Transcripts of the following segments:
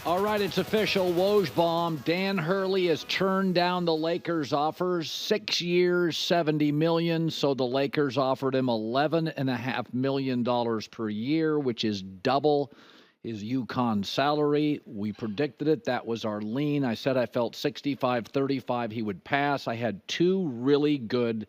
All right, it's official. Woj Dan Hurley has turned down the Lakers' offers. 6 years, $70 million. So the Lakers offered him $11.5 million per year, which is double his UConn salary. We predicted it. That was our lean. I said I felt 65-35 he would pass. I had two really good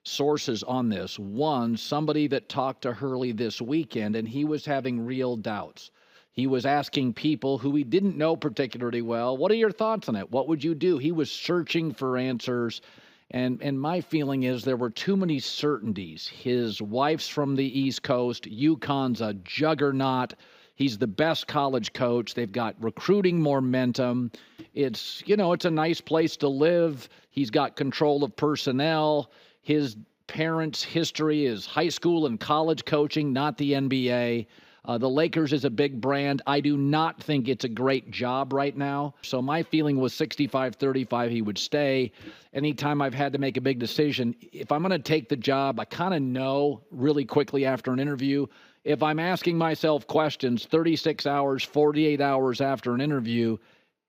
sources on this. One, somebody that talked to Hurley this weekend, and he was having real doubts. He was asking people who he didn't know particularly well, what are your thoughts on it? What would you do? He was searching for answers. And my feeling is there were too many certainties. His wife's from the East Coast. UConn's a juggernaut. He's the best college coach. They've got recruiting momentum. It's a nice place to live. He's got control of personnel. His parents' history is high school and college coaching, not the NBA. The Lakers is a big brand. I do not think it's a great job right now. So my feeling was 65-35 he would stay. Anytime I've had to make a big decision, if I'm going to take the job, I kind of know really quickly after an interview. If I'm asking myself questions 36 hours, 48 hours after an interview,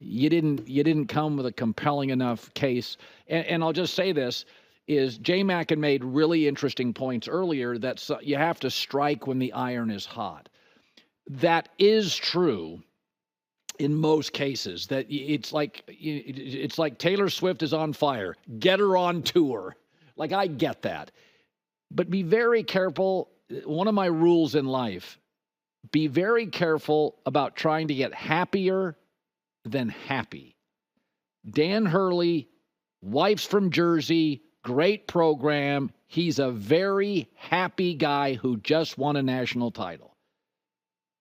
you didn't come with a compelling enough case. And I'll just say this. J-Mac had made really interesting points earlier that you have to strike when the iron is hot. That is true in most cases. That it's like Taylor Swift is on fire. Get her on tour. Like, I get that. But be very careful. One of my rules in life, be very careful about trying to get happier than happy. Dan Hurley, wife's from Jersey, great program. He's a very happy guy who just won a national title.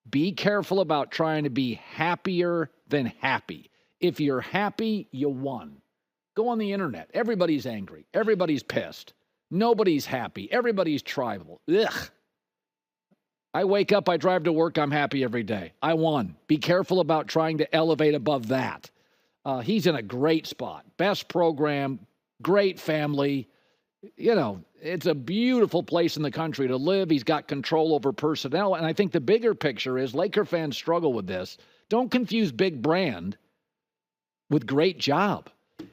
Be careful about trying to be happier than happy. If you're happy, you won. Go on the internet. Everybody's angry. Everybody's pissed. Nobody's happy. Everybody's tribal. Ugh. I wake up, I drive to work, I'm happy every day. I won. Be careful about trying to elevate above that. He's in a great spot. Best program, great family. It's a beautiful place in the country to live. He's got control over personnel. And I think the bigger picture is Laker fans struggle with this. Don't confuse big brand with great job.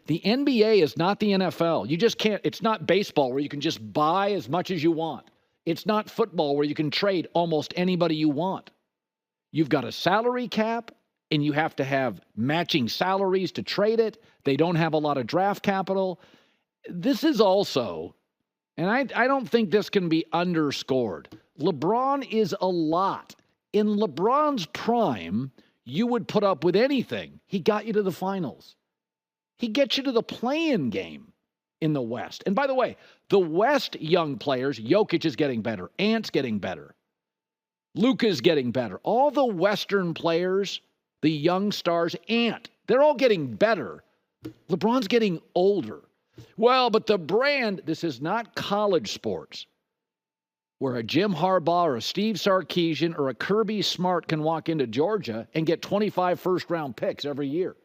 The NBA is not the NFL. You just can't. It's not baseball where you can just buy as much as you want. It's not football where you can trade almost anybody you want. You've got a salary cap, and you have to have matching salaries to trade it. They don't have a lot of draft capital. This is also, and I don't think this can be underscored, LeBron is a lot. In LeBron's prime, you would put up with anything. He got you to the finals. He gets you to the play-in game in the West. And by the way, the West young players, Jokic is getting better. Ant's getting better. Luka's getting better. All the Western players, the young stars, Ant, they're all getting better. LeBron's getting older. Well, but the brand, this is not college sports where a Jim Harbaugh or a Steve Sarkisian or a Kirby Smart can walk into Georgia and get 25 first-round picks every year.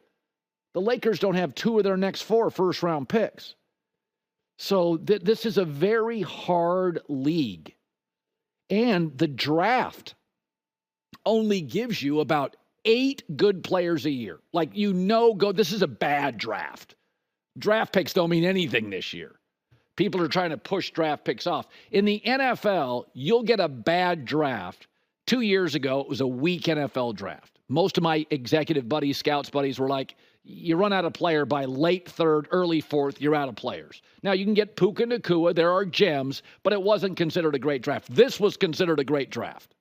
The Lakers don't have 2 of their next 4 first-round picks. So this is a very hard league. And the draft only gives you about 8 good players a year. Like, this is a bad draft. Draft picks don't mean anything this year. People are trying to push draft picks off. In the NFL, you'll get a bad draft. 2 years ago, it was a weak NFL draft. Most of my executive buddies, scouts buddies were like, you run out of player by late 3rd, early 4th, you're out of players. Now, you can get Puka Nacua. There are gems, but it wasn't considered a great draft. This was considered a great draft.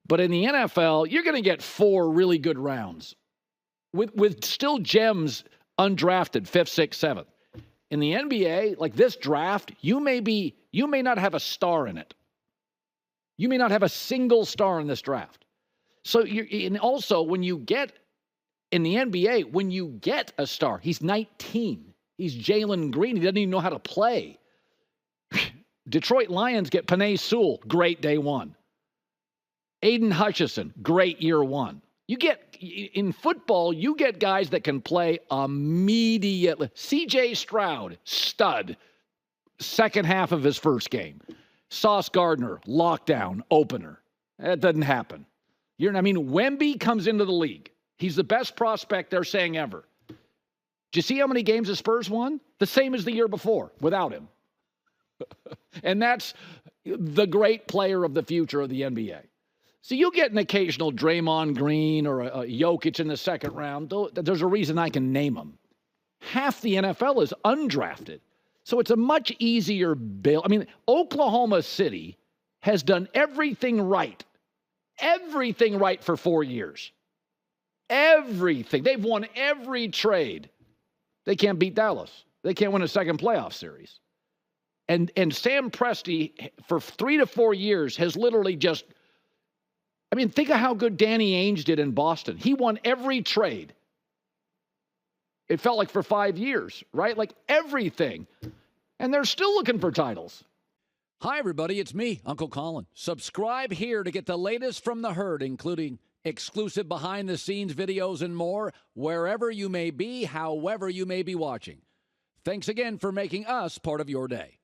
But in the NFL, you're going to get 4 really good rounds with still gems undrafted, 5th, 6th, 7th. In the NBA, like this draft, you may not have a star in it. You may not have a single star in this draft. So and also when you get in the NBA, when you get a star, he's 19. He's Jalen Green. He doesn't even know how to play. Detroit Lions get Penei Sewell, great day 1. Aiden Hutchison, great year 1. In football, you get guys that can play immediately. C.J. Stroud, stud, second half of his first game. Sauce Gardner, lockdown, opener. That doesn't happen. Wemby comes into the league. He's the best prospect they're saying ever. Do you see how many games the Spurs won? The same as the year before without him. And that's the great player of the future of the NBA. So you get an occasional Draymond Green or a Jokic in the second round. There's a reason I can name them. Half the NFL is undrafted. So it's a much easier bill. I mean, Oklahoma City has done everything right for 4 years. Everything. They've won every trade. They can't beat Dallas. They can't win a second playoff series. And Sam Presti, for 3 to 4 years, has literally just, I mean, think of how good Danny Ainge did in Boston. He won every trade. It felt like for 5 years, right? Like everything. And they're still looking for titles. Hi, everybody. It's me, Uncle Colin. Subscribe here to get the latest from the herd, including exclusive behind-the-scenes videos and more, wherever you may be, however you may be watching. Thanks again for making us part of your day.